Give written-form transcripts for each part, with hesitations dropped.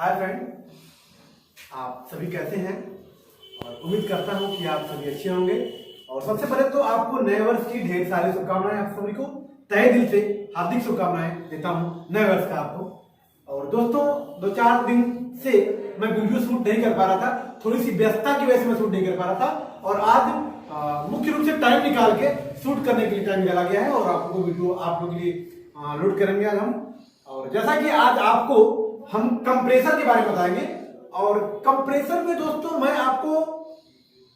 Hi friend, आप सभी कैसे हैं? और उम्मीद करता हूं कि आप सभी अच्छे होंगे। और सबसे पहले तो आपको नए वर्ष की ढेर सारी शुभकामनाएं। आप सभी को तहे दिल से हार्दिक शुभकामनाएं देता हूं नए वर्ष का आपको। और दोस्तों, 2-4 दिन से मैं वीडियो शूट नहीं कर पा रहा था, थोड़ी सी व्यस्तता की वजह से मैं शूट नहीं कर पा रहा था। और आज मुख्य रूप से टाइम निकाल के शूट करने के लिए टाइम निकाला गया है और आपको वीडियो आप लोगों के लिए लोड करेंगे आज हम। और जैसा कि आज आपको हम कंप्रेसर के बारे में बताएंगे। और कंप्रेसर में दोस्तों मैं आपको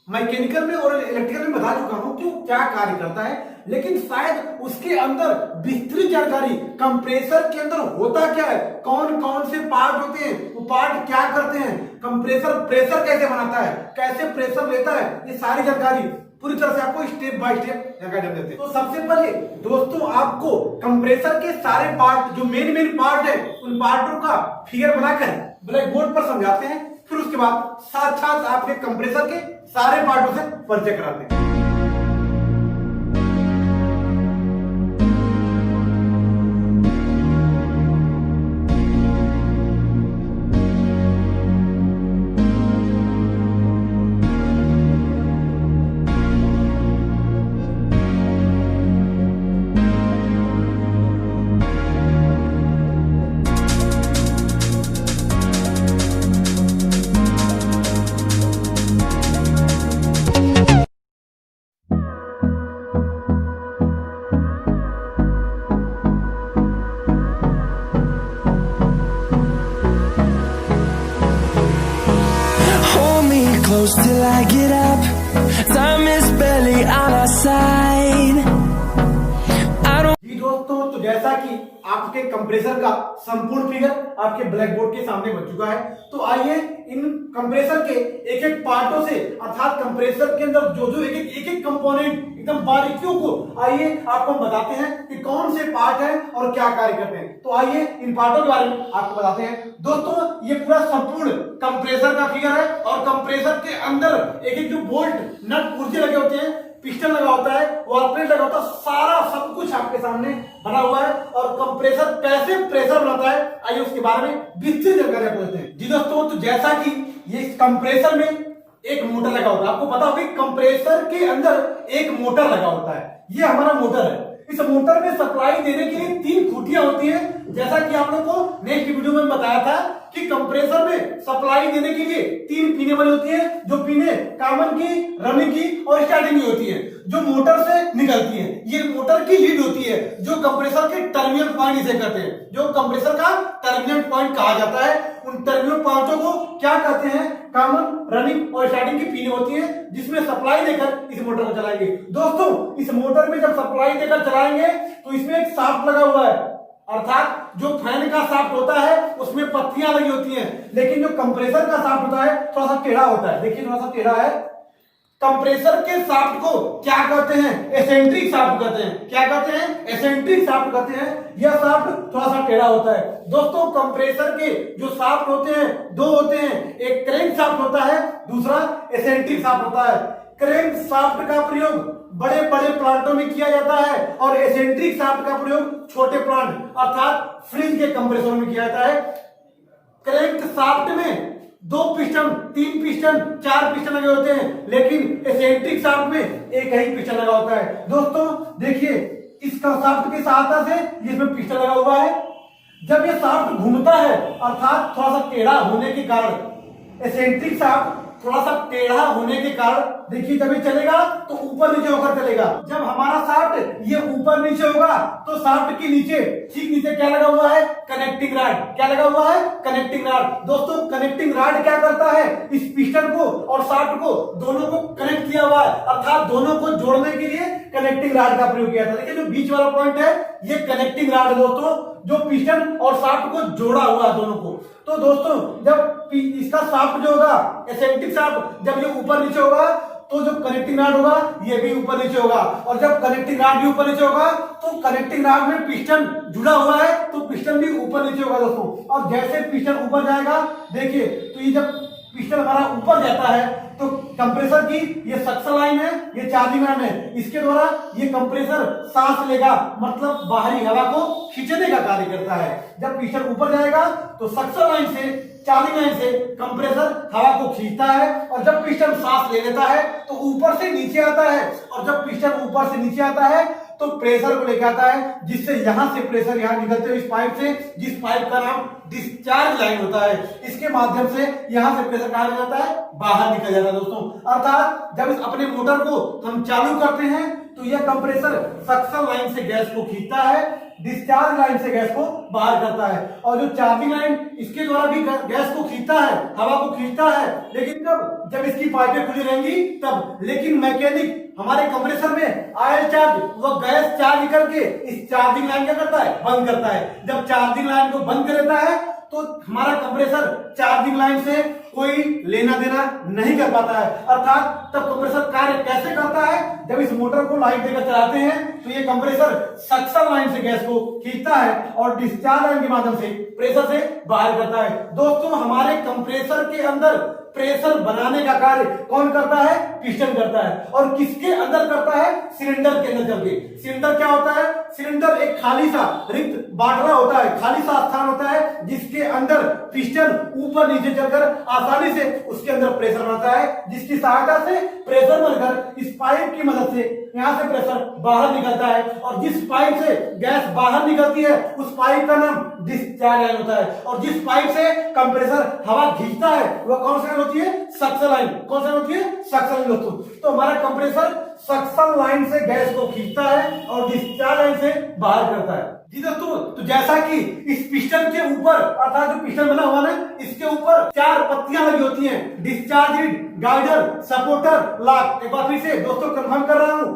मैकेनिकल में और इलेक्ट्रिकल में बता चुका हूं कि वो क्या कार्य करता है, लेकिन शायद उसके अंदर विस्तृत जानकारी कंप्रेसर के अंदर होता क्या है, कौन कौन से पार्ट होते हैं, वो पार्ट क्या करते हैं, कंप्रेसर प्रेशर कैसे बनाता है, कैसे प्रेशर लेता है, ये सारी जानकारी पूरी तरह से आपको स्टेप बाय स्टेप जानकारी देते हैं। तो सबसे पहले दोस्तों आपको कंप्रेसर के सारे पार्ट, जो मेन पार्ट है, उन पार्टों का फिगर बनाकर ब्लैक बोर्ड पर समझाते हैं। फिर उसके बाद साथ साथ आपके कंप्रेसर के सारे पार्टों से परिचय कराते हैं। Close till I get up. Time is barely on our side. जी दोस्तों, तो जैसा कि आपके कंप्रेसर का संपूर्ण फिगर आपके ब्लैक बोर्ड के सामने बन चुका है, तो आइए इन कंप्रेसर के एक एक पार्टों से, अर्थात कंप्रेसर के अंदर जो जो एक एक कंपोनेंट एकदम बारीकियों को आइए आपको हम बताते हैं कि कौन से पार्ट है और क्या कार्य करते हैं। तो आइए इन पार्टों के बारे में आपको बताते हैं। दोस्तों, ये पूरा संपूर्ण कंप्रेसर का फिगर है और कंप्रेसर के अंदर एक एक जो बोल्ट नट पुर्जे लगे होते हैं, पिस्टन लगा होता है, वॉलप्लेट लगा होता है, सारा सब कुछ आपके सामने बना हुआ है। और कंप्रेसर कैसे प्रेशर बनाता है, आइए उसके बारे में विस्तृत जानकारी आपको देते हैं। जी दोस्तों, तो जैसा कि ये कंप्रेसर में एक मोटर लगा होता है, आपको पता होगा कंप्रेसर के अंदर एक मोटर लगा होता है। ये हमारा मोटर है। इस मोटर में सप्लाई देने के लिए 3 खूंटियां होती हैं, जैसा कि आप लोगों को नेक्स्ट वीडियो में बताया था कि कंप्रेसर में सप्लाई देने के लिए 3 पिने बनी होती है, जो पिने कॉमन की, रनिंग की और स्टार्टिंग की होती है, जो मोटर से निकलती है। ये मोटर की लीड होती है, जो कंप्रेसर के टर्मिनल पॉइंट इसे कहते हैं, जो कंप्रेसर का टर्मिनल पॉइंट कहा जाता है। उन टर्मिनल पॉइंटों को क्या कहते हैं? कॉमन, रनिंग और स्टार्टिंग की पिने होती है, जिसमें सप्लाई देकर इस मोटर को चलाएंगे। दोस्तों, इस मोटर में जब सप्लाई देकर चलाएंगे तो इसमें एक शाफ्ट लगा हुआ है, अर्थात जो फैन का शाफ्ट होता है उसमें पत्तियां लगी होती हैं, लेकिन जो कंप्रेसर का शाफ्ट होता है थोड़ा सा टेढ़ा होता है। देखिए थोड़ा सा टेढ़ा है। कंप्रेसर के शाफ्ट को क्या कहते हैं? एसेंट्रिक शाफ्ट कहते हैं। क्या कहते हैं? एसेंट्रिक शाफ्ट कहते हैं। यह शाफ्ट थोड़ा सा टेढ़ा होता है। दोस्तों, कंप्रेसर के जो शाफ्ट होते हैं 2 होते हैं, एक क्रैंक शाफ्ट होता है, दूसरा एसेंट्रिक शाफ्ट होता है। क्रैंक शाफ्ट का प्रयोग बड़े बड़े प्लांटों में किया जाता है और एसेंट्रिक शाफ्ट का प्रयोग छोटे प्लांट अर्थात फ्रिज के कंप्रेसर में किया जाता है। क्रैंक शाफ्ट में 2 पिस्टन, 3 पिस्टन, 4 पिस्टन लगे होते हैं, लेकिन एसेंट्रिक शाफ्ट में एक ही पिस्टन लगा होता है। दोस्तों देखिए, इसका शाफ्ट की सहायता से इसमें पिस्टन लगा हुआ है। जब ये शाफ्ट घूमता है, अर्थात थोड़ा सा टेढ़ा होने के कारण, एसेंट्रिक शाफ्ट थोड़ा सा टेढ़ा होने के कारण, देखिए जब ये चलेगा तो ऊपर नीचे होकर चलेगा। जब हमारा शाफ्ट ये ऊपर नीचे होगा तो शाफ्ट के नीचे, ठीक नीचे क्या लगा हुआ है? Connecting rod. क्या लगा हुआ है? Connecting rod. दोस्तों, कनेक्टिंग रॉड क्या करता है? इस पिस्टन को और शाफ्ट को दोनों को कनेक्ट किया हुआ है, अर्थात दोनों को जोड़ने के लिए कनेक्टिंग रॉड का प्रयोग किया था। देखिए जो बीच वाला पॉइंट है ये कनेक्टिंग रॉड है दोस्तों, जो पिस्टन और शाफ्ट को जोड़ा हुआ है दोनों को। तो दोस्तों, जब इसका शाफ्ट जो होगा, एसेंट्रिक शाफ्ट, जब ये ऊपर नीचे होगा तो जो कनेक्टिंग रॉड होगा ये भी ऊपर नीचे होगा, और जब कनेक्टिंग रॉड भी ऊपर नीचे होगा तो कनेक्टिंग रॉड में पिस्टन जुड़ा हुआ है तो पिस्टन भी ऊपर नीचे होगा दोस्तों। और जैसे पिस्टन ऊपर जाएगा, देखिए तो ये जब पिस्टन हमारा ऊपर जाता है तो कंप्रेसर की ये सक्शन लाइन है, ये चार्जिंग लाइन है, इसके द्वारा ये कंप्रेसर सांस लेगा, मतलब बाहरी हवा को खींचने का कार्य करता है। जब पिस्टन ऊपर जाएगा तो सक्शन लाइन से, चार्जिंग लाइन से कंप्रेसर हवा को खींचता है, और जब पिस्टन सांस ले लेता है तो ऊपर से नीचे आता है, और जब पिस्टन ऊपर से नीचे आता है तो प्रेशर को लेकर आता है, जिससे यहां से प्रेशर यहां निकलते हुए इस पाइप से, जिस पाइप का नाम डिस्चार्ज लाइन होता है, इसके माध्यम से यहां से प्रेशर कहां जाता है, बाहर निकल जाता है दोस्तों। अर्थात जब इस अपने मोटर को हम चालू करते हैं तो यह कंप्रेसर सक्शन लाइन से गैस को खींचता है, डिस्चार्ज लाइन से गैस को बाहर करता है, और जो चार्जिंग लाइन इसके द्वारा भी गैस को खींचता है, हवा को खींचता है, लेकिन कब, जब इसकी पाइपें खुली रहेंगी तब। लेकिन मैकेनिक हमारे कंप्रेसर में ऑयल चार्ज वह गैस चार्ज करके इस चार्जिंग लाइन क्या करता है, बंद करता है। जब चार्जिंग लाइन को बंद कर देता है तो हमारा कंप्रेसर चार्जिंग लाइन से कोई लेना देना नहीं कर पाता है। अर्थात तब कंप्रेसर कार्य कैसे करता है, जब इस मोटर को लाइट देकर चलाते हैं तो ये कंप्रेसर सक्शन लाइन से गैस को खींचता है और डिस्चार्ज लाइन के माध्यम से प्रेशर से बाहर करता है। दोस्तों हमारे कंप्रेसर के अंदर प्रेशर बनाने का कार्य कौन करता है, पिस्टन करता है, और किसके अंदर करता है, सिलेंडर के अंदर चलके। सिलेंडर क्या होता है, सिलेंडर एक खाली सा रिक्त बाटला होता है, खाली सा स्थान होता है, जिसके अंदर पिस्टन ऊपर नीचे चलकर आसानी से उसके अंदर प्रेशर बनता है, जिसकी सहायता से प्रेशर बनकर इस पाइप की मदद से यहां से प्रेशर बाहर निकलता है, और जिस पाइप से गैस बाहर निकलती है उस पाइप का नाम डिस्चार्ज लाइन होता है, और जिस पाइप से कंप्रेसर हवा खींचता है वह कौन सी लाइन होती है, सक्शन लाइन। कौन सी होती है, सक्शन लाइन दोस्तों। तो हमारा कंप्रेसर सक्शन लाइन से गैस को खींचता है और डिस्चार्ज लाइन से बाहर करता है। जी दोस्तों, तो जैसा कि इस पिस्टन के ऊपर, अर्थात जो पिस्टन बना हुआ है इसके ऊपर 4 पत्तियां लगी होती हैं, discharge reed, guider, supporter, lock. एक बार फिर से दोस्तों कंफर्म कर रहा हूं,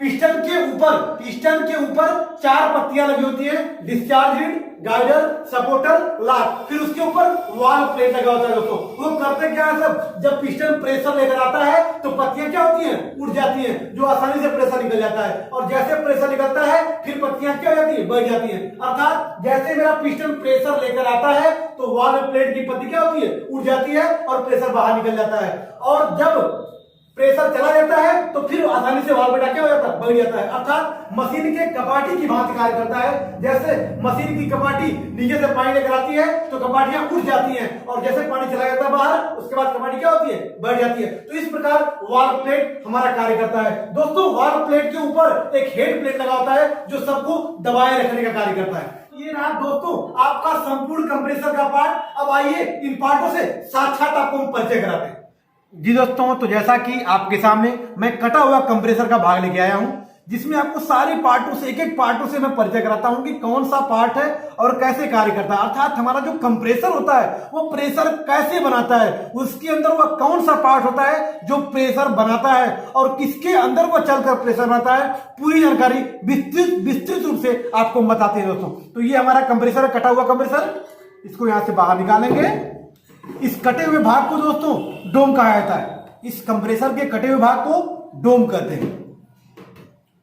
पिस्टन के ऊपर 4 पत्तियां लगी होती है, discharge reed, guider, supporter, lock. फिर उसके ऊपर वाल्व प्लेट लगा होता है दोस्तों। वो करते क्या है सब, जब पिस्टन प्रेशर लेकर आता है तो पत्तियां क्या होती हैं, उड़ जाती हैं, जो आसानी से प्रेशर निकल जाता है, और जैसे प्रेशर निकलता है फिर पत्तियां क्या हो जाती है, बढ़ जाती हैं। अर्थात जैसे मेरा पिस्टन प्रेशर लेकर आता है तो वाल्व प्लेट की पत्ती क्या होती है, उड़ जाती है और प्रेशर बाहर निकल जाता है, और जब प्रेशर चला जाता है तो फिर आसानी से वाल्व बेटा क्या हो जाता है, बढ़ जाता है। अर्थात मशीन के कपाटी की भांति कार्य करता है। जैसे मशीन की कपाटी नीचे से पानी लेकर आती है तो कपाटियां उठ जाती हैं, और जैसे पानी चला जाता है बाहर उसके बाद कपाटी क्या होती है, बढ़ जाती है। तो इस प्रकार वाल्व प्लेट हमारा कार्य करता है। दोस्तों वाल्व प्लेट के ऊपर एक हेड प्लेट लगा होता है जो सबको दबाए रखने का कार्य करता है। ये रहा दोस्तों आपका संपूर्ण कंप्रेसर का पार्ट। अब आइए इन पार्टों से साक्षात आपको हम परिचय कराते हैं। जी दोस्तों, तो जैसा कि आपके सामने मैं कटा हुआ कंप्रेसर का भाग लेके आया हूं, जिसमें आपको सारे पार्टों से, एक एक पार्टों से मैं परिचय कराता हूं कि कौन सा पार्ट है और कैसे कार्य करता है। अर्थात हमारा जो कंप्रेसर होता है वो प्रेशर कैसे बनाता है, उसके अंदर वह कौन सा पार्ट होता है जो प्रेशर बनाता है, और किसके अंदर वह चलकर प्रेशर बनाता है, पूरी जानकारी विस्तृत रूप से आपको बताते हैं दोस्तों। तो ये हमारा कंप्रेसर है, कटा हुआ कंप्रेसर। इसको यहां से बाहर निकालेंगे। इस कटे हुए भाग को दोस्तों डोम कहा जाता है। इस कंप्रेसर के कटे हुए भाग को डोम कहते हैं।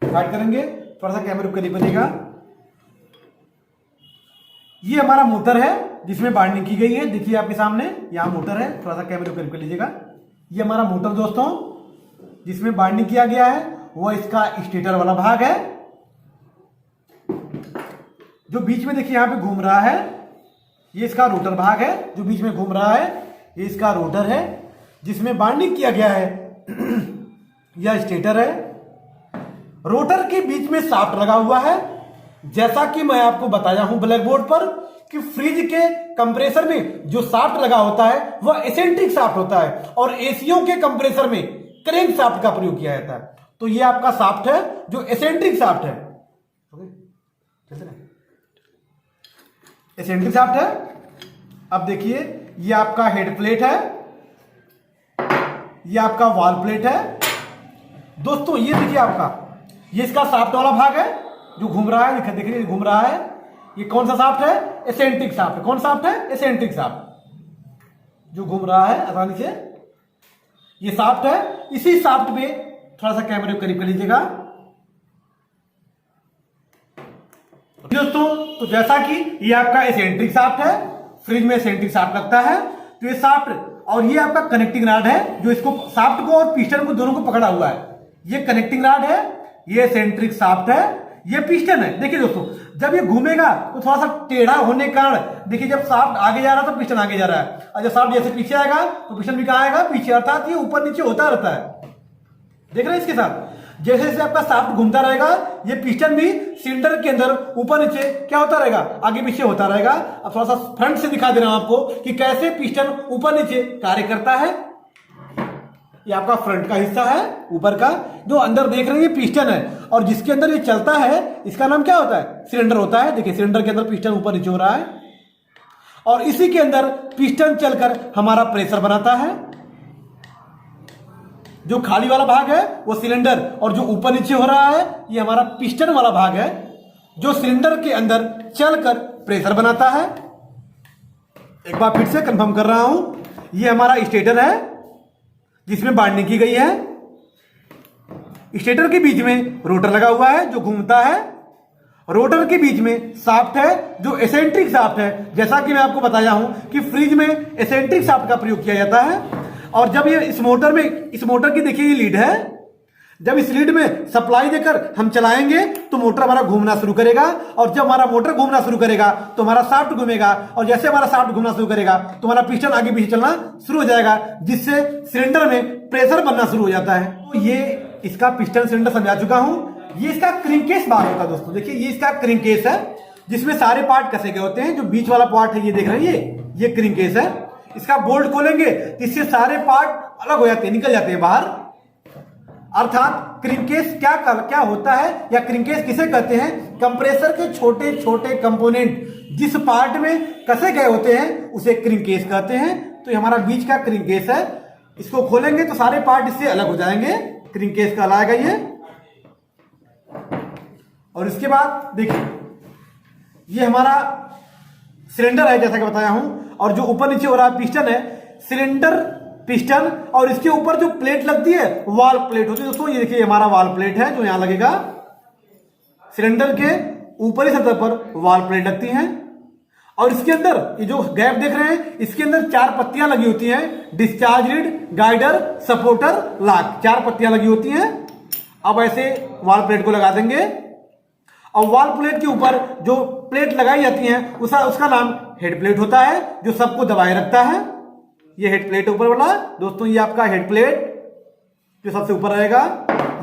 स्टार्ट करेंगे, थोड़ा सा कैमरे करीब बनेगा। ये हमारा मोटर है जिसमें बाइंडिंग की गई है, देखिए आपके सामने यहां मोटर है, थोड़ा सा कैमरे करीब कर लीजिएगा। ये हमारा मोटर दोस्तों जिसमें बाइंडिंग किया गया है, वो इसका स्टेटर वाला भाग है। जो बीच में देखिए यहां पे घूम रहा है, ये इसका रोटर भाग है। जो बीच में घूम रहा है ये इसका रोटर है जिसमें बाइंडिंग किया गया है। यह स्टेटर है। रोटर के बीच में शाफ्ट लगा हुआ है। जैसा कि मैं आपको बताया हूं ब्लैक बोर्ड पर कि फ्रिज के कंप्रेसर में जो शाफ्ट लगा होता है वह एसेंट्रिक शाफ्ट होता है, और एसीओ के कंप्रेसर में क्रैंक शाफ्ट का प्रयोग किया जाता है। तो ये आपका शाफ्ट है जो एसेंट्रिक शाफ्ट है, एसेंट्रिक शाफ्ट है। अब देखिए ये आपका हेड प्लेट है, ये आपका वाल प्लेट है। दोस्तों ये देखिए आपका, ये इसका शाफ्ट वाला भाग है जो घूम रहा है, देखिए घूम रहा है। ये कौन सा शाफ्ट है, एसेंट्रिक शाफ्ट है। कौन शाफ्ट है, एसेंट्रिक शाफ्ट जो घूम रहा है आसानी से, ये शाफ्ट है। इसी शाफ्ट पे थोड़ा सा कैमरे को करीब कर लीजिएगा दोस्तों। तो जैसा कि ये आपका एसेंट्रिक शाफ्ट है, फ्रिज में एसेंट्रिक शाफ्ट लगता है, तो ये शाफ्ट और ये आपका कनेक्टिंग रॉड है जो इसको शाफ्ट को और पिस्टन को दोनों को पकड़ा हुआ है। ये कनेक्टिंग रॉड है, ये सेंट्रिक शाफ्ट है, ये पिस्टन है। देखिए दोस्तों, जब ये घूमेगा तो थोड़ा सा टेढ़ा होने के कारण देखिए जब शाफ्ट आगे जा रहा है तो पिस्टन आगे जा रहा है, और जब शाफ्ट जैसे पीछे आएगा तो पिस्टन भी कहाँ आएगा, पीछे। अर्थात ये ऊपर नीचे होता रहता है। देख रहे हैं इसके साथ जैसे जैसे आपका शाफ्ट घूमता रहेगा ये पिस्टन भी सिलेंडर के अंदर ऊपर नीचे क्या होता रहेगा, आगे पीछे होता रहेगा। अब थोड़ा सा फ्रंट से दिखा दे रहा हूं आपको कि कैसे पिस्टन ऊपर नीचे कार्य करता है। ये आपका फ्रंट का हिस्सा है, ऊपर का जो अंदर देख रहे हैं ये पिस्टन है, और जिसके अंदर ये चलता है इसका नाम क्या होता है, सिलेंडर होता है। देखिए सिलेंडर के अंदर पिस्टन ऊपर नीचे हो रहा है, और इसी के अंदर पिस्टन चलकर हमारा प्रेशर बनाता है। जो खाली वाला भाग है वो सिलेंडर, और जो ऊपर नीचे हो रहा है ये हमारा पिस्टन वाला भाग है जो सिलेंडर के अंदर चलकर प्रेशर बनाता है। एक बार फिर से कंफर्म कर रहा हूं, ये हमारा स्टेटर है जिसमें बाइंडिंग की गई है। स्टेटर के बीच में रोटर लगा हुआ है जो घूमता है। रोटर के बीच में शाफ्ट है जो एसेंट्रिक शाफ्ट है। जैसा कि मैं आपको बताया हूं कि फ्रिज में एसेंट्रिक शाफ्ट का प्रयोग किया जाता है। और जब ये इस मोटर की देखिए ये लीड है, जब इस लीड में सप्लाई देकर हम चलाएंगे तो मोटर हमारा घूमना शुरू करेगा, और जब हमारा मोटर घूमना शुरू करेगा तो हमारा शाफ्ट घूमेगा, और जैसे हमारा शाफ्ट घूमना शुरू करेगा तो हमारा पिस्टन आगे पीछे चलना शुरू हो जाएगा, जिससे सिलेंडर में प्रेशर बनना शुरू हो जाता है। तो ये इसका पिस्टन सिलेंडर समझा चुका हूं। ये इसका क्रिंकेस बार होता है दोस्तों। देखिए ये इसका क्रिंकेस है जिसमें सारे पार्ट कसे गए होते हैं। जो बीच वाला पार्ट है ये देख रहे हैं, ये क्रिंकेस है। इसका बोल्ट खोलेंगे तो इससे सारे पार्ट अलग हो जाते हैं, निकल जाते हैं बाहर। अर्थात क्रिंकेस क्या होता है, या क्रिंकेस किसे कहते हैं, कंप्रेसर के छोटे छोटे कंपोनेंट जिस पार्ट में कसे गए होते हैं उसे क्रिंकेस कहते हैं। तो ये हमारा बीच का क्रिंकेस है। इसको खोलेंगे तो सारे पार्ट इससे अलग हो जाएंगे, क्रिंकेस कहलाएगा ये। और इसके बाद देखिए ये हमारा सिलेंडर है जैसा कि बताया हूं, और जो ऊपर नीचे हो रहा है पिस्टन है, सिलेंडर पिस्टन, और इसके ऊपर जो प्लेट लगती है वाल प्लेट होती है दोस्तों। ये देखिए हमारा वाल प्लेट है जो यहां लगेगा। सिलेंडर के ऊपरी सतह पर वाल प्लेट लगती हैं, और इसके अंदर ये जो गैप देख रहे हैं इसके अंदर 4 पत्तियां लगी होती हैं, discharge lead, guider, supporter, lock, 4 पत्तियां लगी होती हैं। अब ऐसे वाल प्लेट को लगा देंगे, और वाल प्लेट के ऊपर जो प्लेट लगाई जाती है उसका नाम हेड प्लेट होता है जो सबको दबाए रखता है। ये हेड प्लेट ऊपर वाला दोस्तों, ये आपका हेड प्लेट जो सबसे ऊपर रहेगा,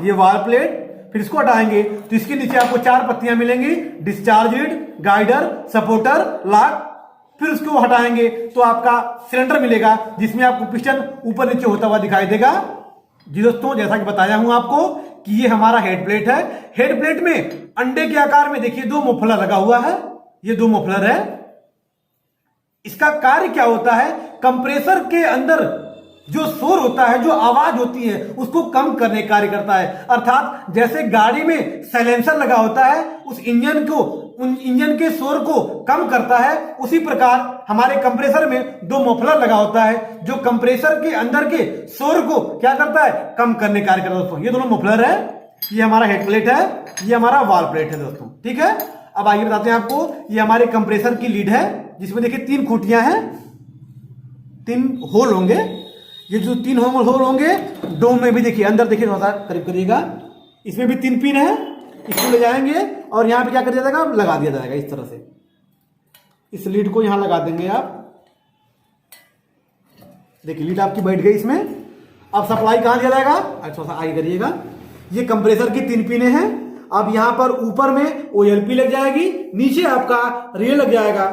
ये वाल प्लेट। फिर इसको हटाएंगे तो इसके नीचे आपको 4 पत्तियां मिलेंगी, discharge lead, guider, supporter, lock. फिर उसको हटाएंगे तो आपका सिलेंडर मिलेगा जिसमें आपको पिस्टन ऊपर नीचे होता हुआ दिखाई देगा। जी दोस्तों, जैसा कि बताया हूं आपको कि ये हमारा हेड प्लेट है। हेड प्लेट में अंडे के आकार में देखिए 2 मफलर लगा हुआ है, ये 2 मफलर है। इसका कार्य क्या होता है, कंप्रेसर के अंदर जो शोर होता है, जो आवाज होती है उसको कम करने का कार्य करता है। अर्थात जैसे गाड़ी में साइलेंसर लगा होता है उस इंजन के शोर को कम करता है, उसी प्रकार हमारे कंप्रेसर में 2 मफलर लगा होता है जो कंप्रेसर के अंदर के शोर को क्या करता है, कम करने का कार्य करता है दोस्तों। ये दोनों मफलर है, ये हमारा हेड प्लेट है, ये हमारा वाल प्लेट है दोस्तों। ठीक है, अब आइए बताते हैं आपको, ये हमारे कंप्रेसर की लीड है जिसमें देखिए 3 खूंटियां हैं, 3 होल होंगे। ये जो 3 होल होंगे डोम में भी देखिए, अंदर देखिए थोड़ा सा करीब करिएगा, इसमें भी 3 पिन है। इसको ले जाएंगे और यहां पे क्या कर दिया जाएगा, लगा दिया जाएगा इस तरह से। इस लीड को यहां लगा देंगे आप, देखिए लीड आपकी बैठ गई इसमें। अब सप्लाई कहां दिया जाएगा, थोड़ा सा आगे करिएगा। ये कंप्रेसर की 3 पिने हैं। अब यहां पर ऊपर में OLP लग जाएगी, नीचे आपका रिले लग जाएगा।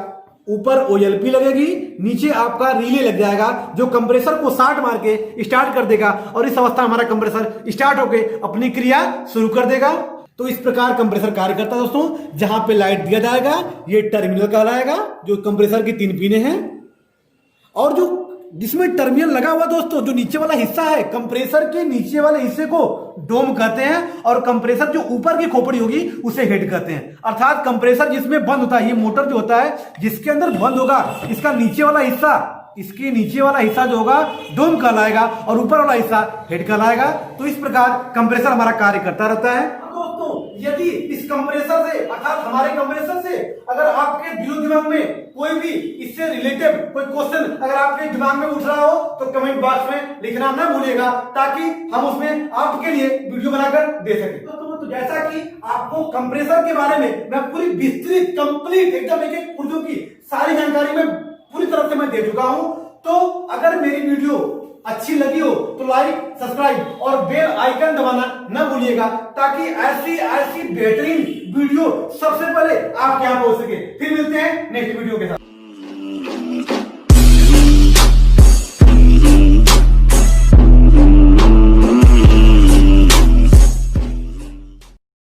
ऊपर OLP लगेगी, नीचे आपका रिले लग जाएगा जो कंप्रेसर को शॉर्ट मार के स्टार्ट कर देगा, और इस अवस्था में हमारा कंप्रेसर स्टार्ट होके अपनी क्रिया शुरू कर देगा। तो इस प्रकार कंप्रेसर कार्य करता है दोस्तों। जहां पे लाइट दिया जाएगा ये टर्मिनल कहलाएगा, जो कंप्रेसर की 3 पिने हैं। और जो जिसमें टर्मिनल लगा हुआ दोस्तों, जो नीचे वाला हिस्सा है, कंप्रेसर के नीचे वाले हिस्से को डोम कहते हैं, और कंप्रेसर जो ऊपर की खोपड़ी होगी उसे हेड कहते हैं। अर्थात कंप्रेसर जिसमें बंद होता है, ये मोटर जो होता है जिसके अंदर बंद होगा, इसका नीचे वाला हिस्सा, इसके नीचे वाला हिस्सा जो होगा डोम कहलाएगा, और ऊपर वाला हिस्सा हेड कहलाएगा। तो इस प्रकार कंप्रेसर हमारा कार्य करता रहता है दोस्तों। यदि इस कंप्रेसर से अर्थात हमारे कंप्रेसर से अगर आपके दिलो दिमाग में कोई भी इससे रिलेटेड कोई क्वेश्चन अगर आपके दिमाग में उठ रहा हो तो कमेंट बॉक्स में लिखना ना भूलिएगा, ताकि हम उसमें आपके लिए वीडियो बनाकर दे सके। तो जैसा कि आपको कंप्रेसर के बारे में मैं पूरी विस्तृत कंप्लीट एकदम एक एक पुर्जों की सारी जानकारी में पूरी तरह से मैं दे चुका हूं। तो अगर मेरी वीडियो अच्छी लगी हो तो लाइक, सब्सक्राइब और बेल आइकन दबाना न भूलिएगा, ताकि ऐसी ऐसी बेहतरीन वीडियो सबसे पहले आपके यहां पहुंच सके। फिर मिलते हैं नेक्स्ट वीडियो के साथ।